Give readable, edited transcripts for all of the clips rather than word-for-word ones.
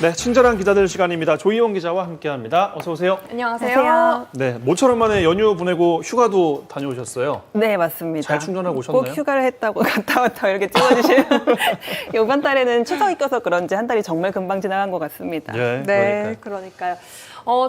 네, 친절한 기자들 시간입니다. 조희원 기자와 함께합니다. 어서 오세요. 안녕하세요. 네, 모처럼 만에 연휴 보내고 휴가도 다녀오셨어요. 네, 맞습니다. 잘 충전하고 오셨나요? 꼭 휴가를 했다고 갔다 왔다 이렇게 찍어주시면 이번 달에는 추석이 껴서 그런지 한 달이 정말 금방 지나간 것 같습니다. 네, 그러니까요.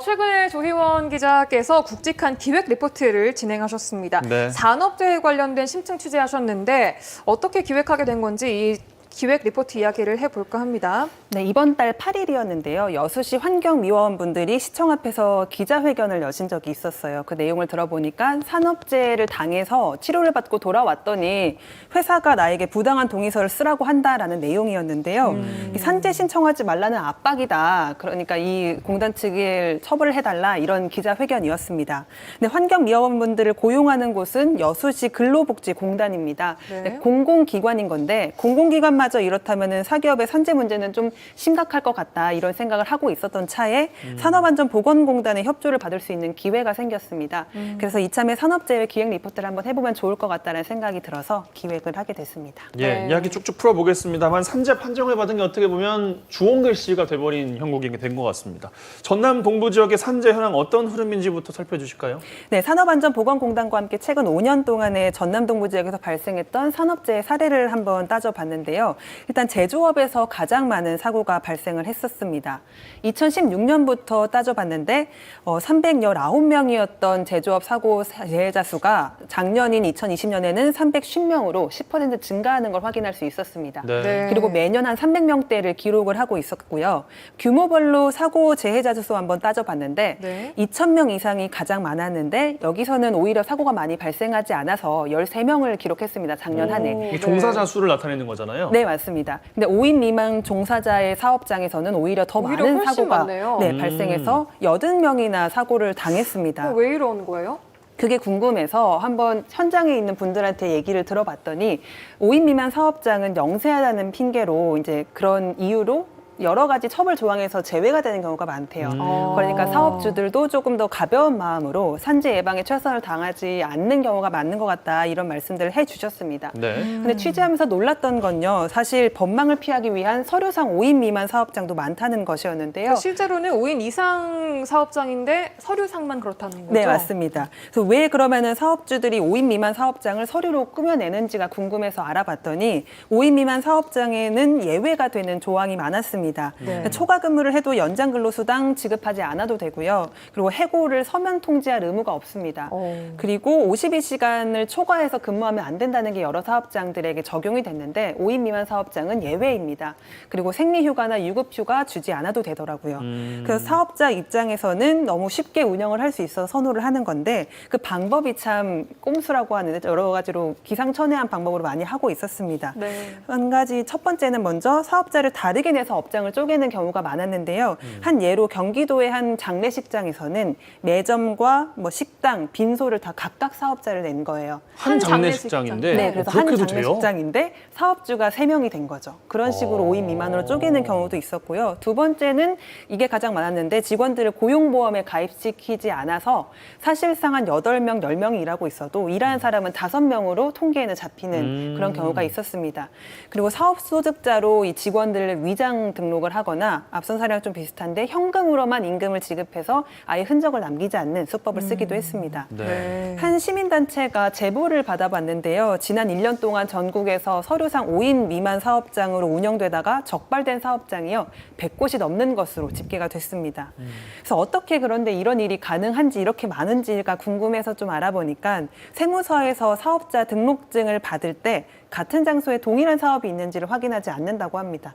최근에 조희원 기자께서 굵직한 기획 리포트를 진행하셨습니다. 네. 산업재해 관련된 심층 취재하셨는데 어떻게 기획하게 된 건지 이 기획 리포트 이야기를 해볼까 합니다. 네, 이번 달 8일이었는데요. 여수시 환경미화원분들이 시청 앞에서 기자회견을 여신 적이 있었어요. 그 내용을 들어보니까 산업재해를 당해서 치료를 받고 돌아왔더니 회사가 나에게 부당한 동의서를 쓰라고 한다라는 내용이었는데요. 이 산재 신청하지 말라는 압박이다. 그러니까 이 공단 측을 처벌을 해달라 이런 기자회견이었습니다. 근데 환경미화원분들을 고용하는 곳은 여수시 근로복지공단입니다. 네. 네, 공공기관인 건데 공공기관마저 이렇다면 사기업의 산재 문제는 좀 심각할 것 같다 이런 생각을 하고 있었던 차에 산업안전보건공단의 협조를 받을 수 있는 기회가 생겼습니다. 그래서 이참에 산업재해 기획 리포트를 한번 해보면 좋을 것 같다는 생각이 들어서 기획을 하게 됐습니다. 예, 네. 이야기 쭉쭉 풀어보겠습니다만 산재 판정을 받은 게 어떻게 보면 주홍글씨가 돼버린 형국이 된 것 같습니다. 전남 동부 지역의 산재 현황 어떤 흐름인지부터 살펴주실까요? 네, 산업안전보건공단과 함께 최근 5년 동안에 전남 동부 지역에서 발생했던 산업재해 사례를 한번 따져봤는데요. 일단 제조업에서 가장 많은 사고가 발생을 했었습니다. 2016년부터 따져봤는데 319명이었던 제조업 사고 재해자 수가 작년인 2020년에는 350명으로 10% 증가하는 걸 확인할 수 있었습니다. 네. 그리고 매년 한 300명대를 기록을 하고 있었고요. 규모별로 사고 재해자 수 한번 따져봤는데 네. 2,000명 이상이 가장 많았는데 여기서는 오히려 사고가 많이 발생하지 않아서 13명을 기록했습니다. 작년 한 해. 이게 종사자 수를 나타내는 거잖아요. 네, 맞습니다. 근데 5인 미만 종사자의 사업장에서는 오히려 더 오히려 많은 훨씬 사고가 많네요. 발생해서 80명이나 사고를 당했습니다. 왜 이런 거예요? 그게 궁금해서 한번 현장에 있는 분들한테 얘기를 들어봤더니 5인 미만 사업장은 영세하다는 핑계로 이제 그런 이유로 여러 가지 처벌 조항에서 제외가 되는 경우가 많대요. 그러니까 사업주들도 조금 더 가벼운 마음으로 산재 예방에 최선을 다하지 않는 경우가 많은 것 같다 이런 말씀들을 해주셨습니다. 네. 근데 취재하면서 놀랐던 건요. 사실 법망을 피하기 위한 서류상 5인 미만 사업장도 많다는 것이었는데요. 실제로는 5인 이상 사업장인데 서류상만 그렇다는 거죠? 네, 맞습니다. 그래서 왜 그러면은 사업주들이 5인 미만 사업장을 서류로 꾸며내는지가 궁금해서 알아봤더니 5인 미만 사업장에는 예외가 되는 조항이 많았습니다. 네. 초과 근무를 해도 연장 근로수당 지급하지 않아도 되고요. 그리고 해고를 서면 통지할 의무가 없습니다. 그리고 52시간을 초과해서 근무하면 안 된다는 게 여러 사업장들에게 적용이 됐는데 5인 미만 사업장은 예외입니다. 그리고 생리휴가나 유급휴가 주지 않아도 되더라고요. 그래서 사업자 입장에서는 너무 쉽게 운영을 할 수 있어서 선호를 하는 건데 그 방법이 참 꼼수라고 하는데 여러 가지로 기상천외한 방법으로 많이 하고 있었습니다. 네. 한 가지 첫 번째는 먼저 사업자를 다르게 내서 업장을 쪼개는 경우가 많았는데요. 한 예로 경기도의 한 장례식장에서는 매점과 뭐 식당, 빈소를 다 각각 사업자를 낸 거예요. 한 장례식장인데 네, 그래서 한 그렇게도 돼요? 장례식장인데 사업주가 3명이 된 거죠. 그런 식으로 5인 미만으로 쪼개는 경우도 있었고요. 두 번째는 이게 가장 많았는데 직원들을 고용보험에 가입시키지 않아서 사실상 한 8명, 10명이 일하고 있어도 일하는 사람은 5명으로 통계에는 잡히는 그런 경우가 있었습니다. 그리고 사업소득자로 이 직원들을 위장 등록을 하거나 앞선 사례랑 좀 비슷한데 현금으로만 임금을 지급해서 아예 흔적을 남기지 않는 수법을 쓰기도 했습니다. 네. 한 시민단체가 제보를 받아봤는데요. 지난 1년 동안 전국에서 서류상 5인 미만 사업장으로 운영되다가 적발된 사업장이요. 100곳이 넘는 것으로 집계가 됐습니다. 그래서 어떻게 그런데 이런 일이 가능한지 이렇게 많은지가 궁금해서 좀 알아보니까 세무서에서 사업자 등록증을 받을 때 같은 장소에 동일한 사업이 있는지를 확인하지 않는다고 합니다.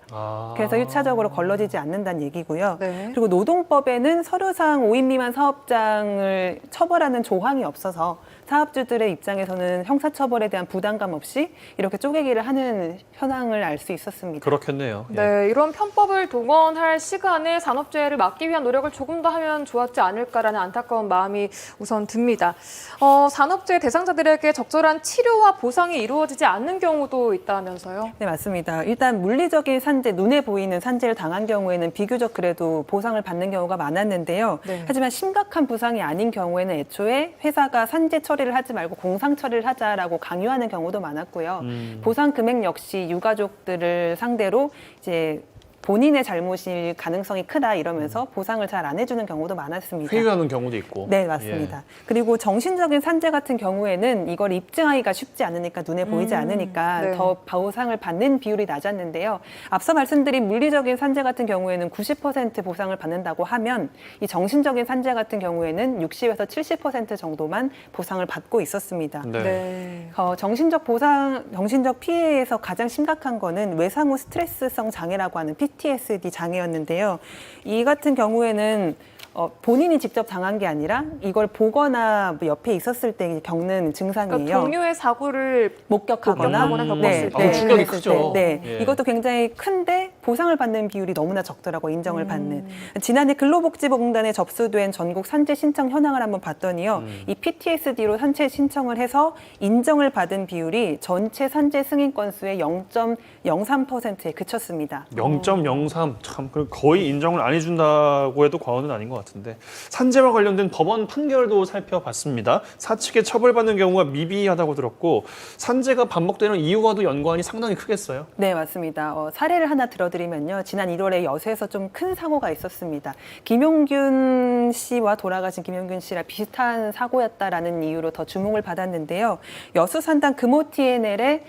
그래서 1차적으로 걸러지지 않는다는 얘기고요. 네. 그리고 노동법에는 서류상 5인 미만 사업장을 처벌하는 조항이 없어서 사업주들의 입장에서는 형사처벌에 대한 부담감 없이 이렇게 쪼개기를 하는 현황을 알 수 있었습니다. 그렇겠네요. 예. 네, 이런 편법을 동원할 시간에 산업재해를 막기 위한 노력을 조금 더 하면 좋았지 않을까라는 안타까운 마음이 우선 듭니다. 산업재해 대상자들에게 적절한 치료와 보상이 이루어지지 않는 경우도 있다면서요? 네, 맞습니다. 일단 물리적인 산재, 눈에 보이는 산재를 당한 경우에는 비교적 그래도 보상을 받는 경우가 많았는데요. 네. 하지만 심각한 부상이 아닌 경우에는 애초에 회사가 산재 처리를 하지 말고 공상 처리를 하자라고 강요하는 경우도 많았고요. 보상 금액 역시 유가족들을 상대로 이제 본인의 잘못일 가능성이 크다 이러면서 보상을 잘 안 해주는 경우도 많았습니다. 회유하는 경우도 있고. 네, 맞습니다. 그리고 정신적인 산재 같은 경우에는 이걸 입증하기가 쉽지 않으니까 눈에 보이지 않으니까 네. 더 보상을 받는 비율이 낮았는데요. 앞서 말씀드린 물리적인 산재 같은 경우에는 90% 보상을 받는다고 하면 이 정신적인 산재 같은 경우에는 60에서 70% 정도만 보상을 받고 있었습니다. 네. 네. 정신적 피해에서 가장 심각한 거는 외상 후 스트레스성 장애라고 하는 PTSD 장애였는데요. 이 같은 경우에는 본인이 직접 당한 게 아니라 이걸 보거나 뭐 옆에 있었을 때 겪는 증상이에요. 그러니까 동료의 사고를 목격하거나 겪었을 때. 충격이 그랬을 크죠. 때. 네. 예. 이것도 굉장히 큰데 보상을 받는 비율이 너무나 적더라고 인정을 받는. 지난해 근로복지부공단에 접수된 전국 산재 신청 현황을 한번 봤더니요. 이 PTSD로 산재 신청을 해서 인정을 받은 비율이 전체 산재 승인 건수의 0.03%에 그쳤습니다. 0.03, 참 거의 인정을 안 해준다고 해도 과언은 아닌 것 같은데 산재와 관련된 법원 판결도 살펴봤습니다. 사측에 처벌받는 경우가 미비하다고 들었고 산재가 반복되는 이유와도 연관이 상당히 크겠어요. 네, 맞습니다. 사례를 하나 들어드리면요. 지난 1월에 여수에서 좀 큰 사고가 있었습니다. 김용균 씨와 돌아가신 김용균 씨랑 비슷한 사고였다라는 이유로 더 주목을 받았는데요. 여수 산단 금호TNL의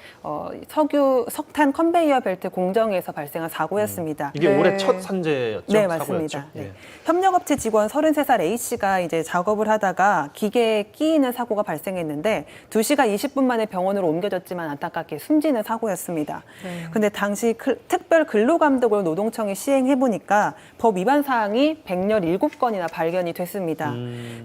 석탄 컨베이어 벨트 공정에서 발생한 사고였습니다. 이게 네. 올해 첫 산재였죠? 네, 사고였죠? 맞습니다. 네. 예. 협력업체 직원 33살 A씨가 이제 작업을 하다가 기계에 끼이는 사고가 발생했는데 2시간 20분 만에 병원으로 옮겨졌지만 안타깝게 숨지는 사고였습니다. 근데 당시 특별 근로감독을 노동청이 시행해 보니까 법 위반 사항이 117건이나 발견이 됐습니다.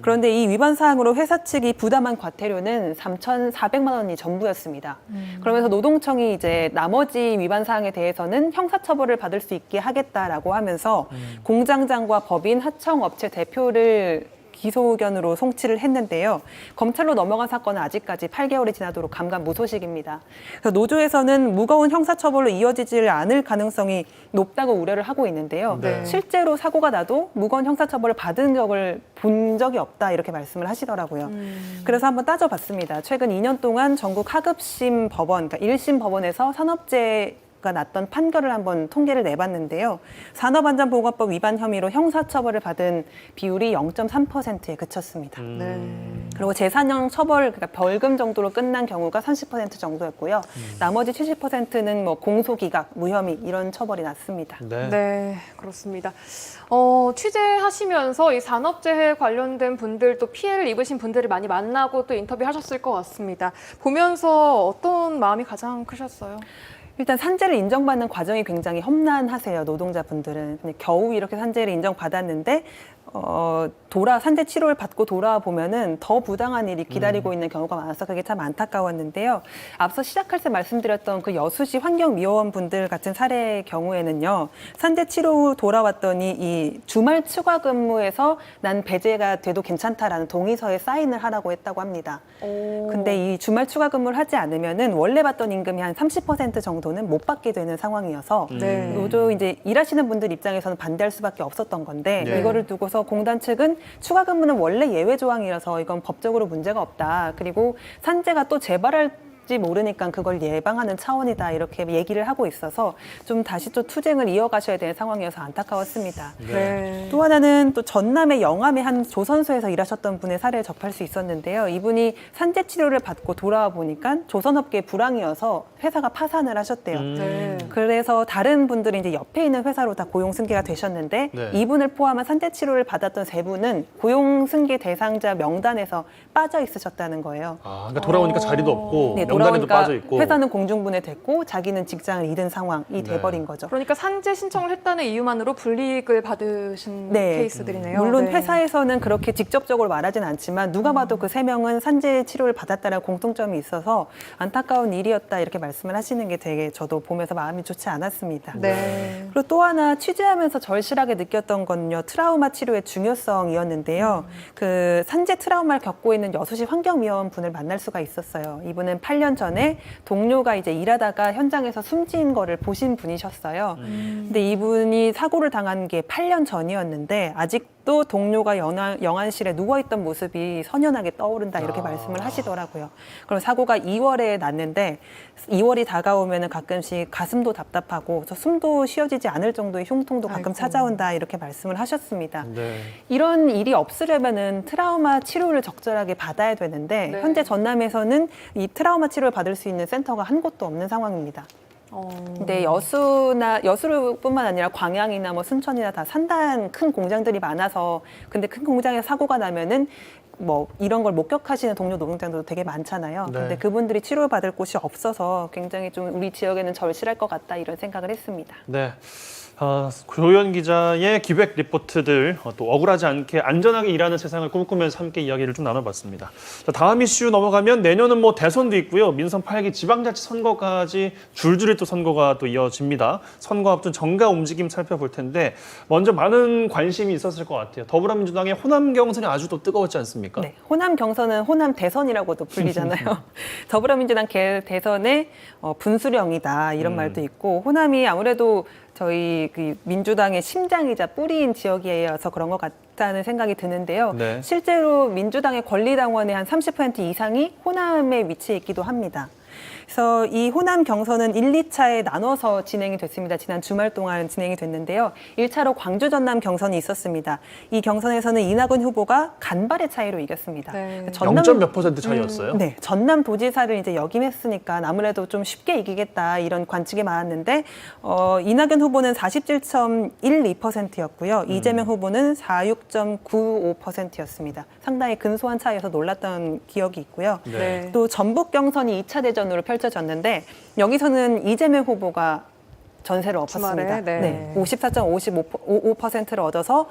그런데 이 위반 사항으로 회사 측이 부담한 과태료는 3,400만 원이 전부였습니다. 그러면서 노동청이 이제 나머지 위반 사항에 대해서는 형사처벌을 받을 수 있게 하겠다라고 하면서 공장장과 법인 하청업체 대표를 기소 의견으로 송치를 했는데요. 검찰로 넘어간 사건은 아직까지 8개월이 지나도록 감감무소식입니다. 그래서 노조에서는 무거운 형사처벌로 이어지지 않을 가능성이 높다고 우려를 하고 있는데요. 네. 실제로 사고가 나도 무거운 형사처벌을 받은 적을 본 적이 없다 이렇게 말씀을 하시더라고요. 그래서 한번 따져봤습니다. 최근 2년 동안 전국 하급심 법원, 그러니까 1심 법원에서 산업재해 가 났던 판결을 한번 통계를 내봤는데요. 산업안전보건법 위반 혐의로 형사처벌을 받은 비율이 0.3%에 그쳤습니다. 네. 그리고 재산형 처벌, 그러니까 벌금 정도로 끝난 경우가 30% 정도였고요. 나머지 70%는 뭐 공소기각, 무혐의 이런 처벌이 났습니다. 네. 네, 그렇습니다. 취재하시면서 이 산업재해 관련된 분들 또 피해를 입으신 분들을 많이 만나고 또 인터뷰하셨을 것 같습니다. 보면서 어떤 마음이 가장 크셨어요? 일단 산재를 인정받는 과정이 굉장히 험난하세요, 노동자분들은. 근데 겨우 이렇게 산재를 인정받았는데 산재 치료를 받고 돌아와 보면은 더 부당한 일이 기다리고 있는 경우가 많아서 그게 참 안타까웠는데요. 앞서 시작할 때 말씀드렸던 그 여수시 환경미화원 분들 같은 사례의 경우에는요. 산재 치료 후 돌아왔더니 이 주말 추가 근무에서 난 배제가 돼도 괜찮다라는 동의서에 사인을 하라고 했다고 합니다. 근데 이 주말 추가 근무를 하지 않으면은 원래 받던 임금이 한 30% 정도는 못 받게 되는 상황이어서 네. 노조 이제 일하시는 분들 입장에서는 반대할 수밖에 없었던 건데 네. 이거를 두고서 공단 측은 추가 근무는 원래 예외 조항이라서 이건 법적으로 문제가 없다. 그리고 산재가 또 재발할지 모르니까 그걸 예방하는 차원이다. 이렇게 얘기를 하고 있어서 좀 다시 또 투쟁을 이어가셔야 되는 상황이어서 안타까웠습니다. 네. 또 하나는 또 전남의 영암의 한 조선소에서 일하셨던 분의 사례를 접할 수 있었는데요. 이분이 산재 치료를 받고 돌아와 보니까 조선업계 불황이어서 회사가 파산을 하셨대요. 네. 그래서 다른 분들이 이제 옆에 있는 회사로 다 고용 승계가 되셨는데 네. 이분을 포함한 산재 치료를 받았던 세 분은 고용 승계 대상자 명단에서 빠져 있으셨다는 거예요. 아, 그러니까 돌아오니까 자리도 없고 네, 명단에도 돌아오니까 빠져 있고. 회사는 공중분해됐고 자기는 직장을 잃은 상황이 돼버린 거죠. 그러니까 산재 신청을 했다는 이유만으로 불이익을 받으신 네. 케이스들이네요. 물론 네. 회사에서는 그렇게 직접적으로 말하진 않지만 누가 봐도 그 세 명은 산재 치료를 받았다는 공통점이 있어서 안타까운 일이었다 이렇게 말씀을 하시는 게 되게 저도 보면서 마음이 좋지 않았습니다. 네. 그리고 또 하나 취재하면서 절실하게 느꼈던 건요. 트라우마 치료의 중요성이었는데요. 그 산재 트라우마를 겪고 있는 여수시 환경미화원 분을 만날 수가 있었어요. 이분은 8년 전에 동료가 이제 일하다가 현장에서 숨진 거를 보신 분이셨어요. 근데 이분이 사고를 당한 게 8년 전이었는데 아직 또 동료가 영안실에 누워있던 모습이 선연하게 떠오른다 이렇게 말씀을 하시더라고요. 그럼 사고가 2월에 났는데 2월이 다가오면 가끔씩 가슴도 답답하고 숨도 쉬어지지 않을 정도의 흉통도 가끔 아이고. 찾아온다 이렇게 말씀을 하셨습니다. 네. 이런 일이 없으려면은 트라우마 치료를 적절하게 받아야 되는데 네. 현재 전남에서는 이 트라우마 치료를 받을 수 있는 센터가 한 곳도 없는 상황입니다. 근데 여수뿐만 아니라 광양이나 뭐 순천이나 다 산단 큰 공장들이 많아서 근데 큰 공장에서 사고가 나면은 뭐 이런 걸 목격하시는 동료 노동자들도 되게 많잖아요. 네. 근데 그분들이 치료를 받을 곳이 없어서 굉장히 좀 우리 지역에는 절실할 것 같다 이런 생각을 했습니다. 네. 조현 기자의 기획 리포트들 또 억울하지 않게 안전하게 일하는 세상을 꿈꾸면서 함께 이야기를 좀 나눠봤습니다. 자, 다음 이슈 넘어가면 내년은 뭐 대선도 있고요. 민선 8기 지방자치 선거까지 줄줄이 또 선거가 또 이어집니다. 선거 앞둔 정가 움직임 살펴볼 텐데 먼저 많은 관심이 있었을 것 같아요. 더불어민주당의 호남 경선이 아주 또 뜨거웠지 않습니까? 네, 호남 경선은 호남 대선이라고도 불리잖아요. 더불어민주당 대선의 분수령이다 이런 말도 있고 호남이 아무래도 저희 그 민주당의 심장이자 뿌리인 지역이어서 그런 것 같다는 생각이 드는데요. 네. 실제로 민주당의 권리당원의 한 30% 이상이 호남에 위치해 있기도 합니다. 그래서 이 호남 경선은 1, 2차에 나눠서 진행이 됐습니다. 지난 주말 동안 진행이 됐는데요. 1차로 광주 전남 경선이 있었습니다. 이 경선에서는 이낙연 후보가 간발의 차이로 이겼습니다. 네. 0. 몇 % 차이였어요? 네, 전남 도지사를 이제 역임했으니까 아무래도 좀 쉽게 이기겠다 이런 관측이 많았는데 이낙연 후보는 47.12%였고요. 이재명 후보는 46.95%였습니다. 상당히 근소한 차이에서 놀랐던 기억이 있고요. 네. 또 전북 경선이 2차 대전으로 펼쳐졌는데 여기서는 이재명 후보가 전세를 엎었습니다. 주말에, 네. 54.55%를 얻어서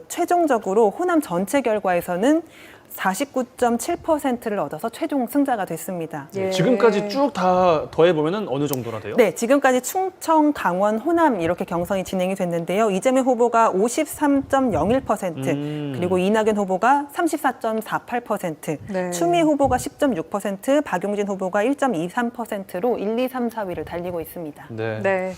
최종적으로 호남 전체 결과에서는 49.7%를 얻어서 최종 승자가 됐습니다. 예. 지금까지 쭉 다 더해보면 어느 정도나 돼요? 네, 지금까지 충청, 강원, 호남 이렇게 경선이 진행이 됐는데요. 이재명 후보가 53.01%, 그리고 이낙연 후보가 34.48%, 네. 추미애 후보가 10.6%, 박용진 후보가 1.23%로 1, 2, 3, 4위를 달리고 있습니다. 네. 네.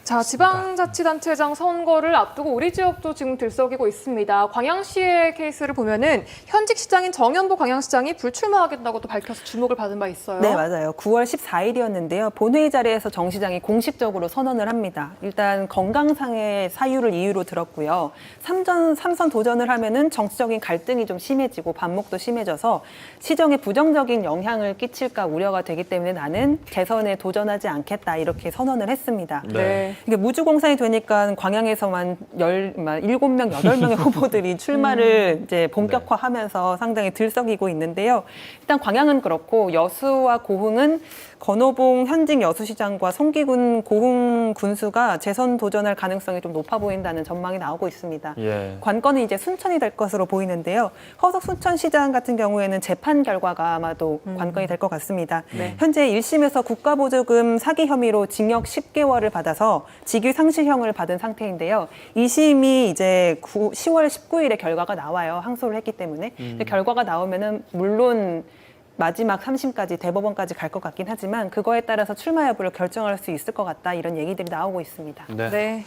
자, 지방자치단체장 선거를 앞두고 우리 지역도 지금 들썩이고 있습니다. 광양시의 케이스를 보면은 현직 시장인 정연보 광양시장이 불출마하겠다고 또 밝혀서 주목을 받은 바 있어요. 네, 맞아요. 9월 14일이었는데요. 본회의 자리에서 정 시장이 공식적으로 선언을 합니다. 일단 건강상의 사유를 이유로 들었고요. 3선 도전을 하면은 정치적인 갈등이 좀 심해지고 반목도 심해져서 시정에 부정적인 영향을 끼칠까 우려가 되기 때문에 나는 재선에 도전하지 않겠다 이렇게 선언을 했습니다. 네. 이게 무주공산이 되니까 광양에서만 7명, 8명의 후보들이 출마를 이제 본격화하면서 상당히 들썩이고 있는데요. 일단 광양은 그렇고 여수와 고흥은 건호봉 현직 여수시장과 송기군 고흥 군수가 재선 도전할 가능성이 좀 높아 보인다는 전망이 나오고 있습니다. 예. 관건은 이제 순천이 될 것으로 보이는데요. 허석 순천시장 같은 경우에는 재판 결과가 아마도 관건이 될 것 같습니다. 네. 현재 1심에서 국가보조금 사기 혐의로 징역 10개월을 받아서 직위 상실형을 받은 상태인데요. 2심이 이제 10월 19일에 결과가 나와요. 항소를 했기 때문에. 근데 결과가 나오면은 물론 마지막 3심까지 대법원까지 갈 것 같긴 하지만 그거에 따라서 출마 여부를 결정할 수 있을 것 같다 이런 얘기들이 나오고 있습니다. 네. 네.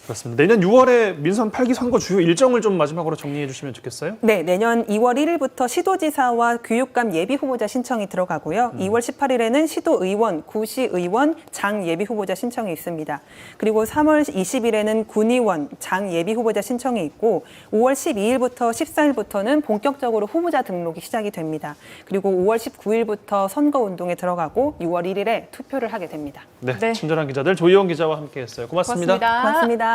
그렇습니다. 내년 6월에 민선 8기 선거 주요 일정을 좀 마지막으로 정리해 주시면 좋겠어요. 네, 내년 2월 1일부터 시도지사와 교육감 예비 후보자 신청이 들어가고요. 2월 18일에는 시도의원, 구시의원, 장 예비 후보자 신청이 있습니다. 그리고 3월 20일에는 군의원, 장 예비 후보자 신청이 있고 5월 12일부터 14일부터는 본격적으로 후보자 등록이 시작이 됩니다. 그리고 5월 19일부터 선거운동에 들어가고 6월 1일에 투표를 하게 됩니다. 네, 네. 친절한 기자들 조희영 기자와 함께했어요. 고맙습니다. 고맙습니다. 고맙습니다.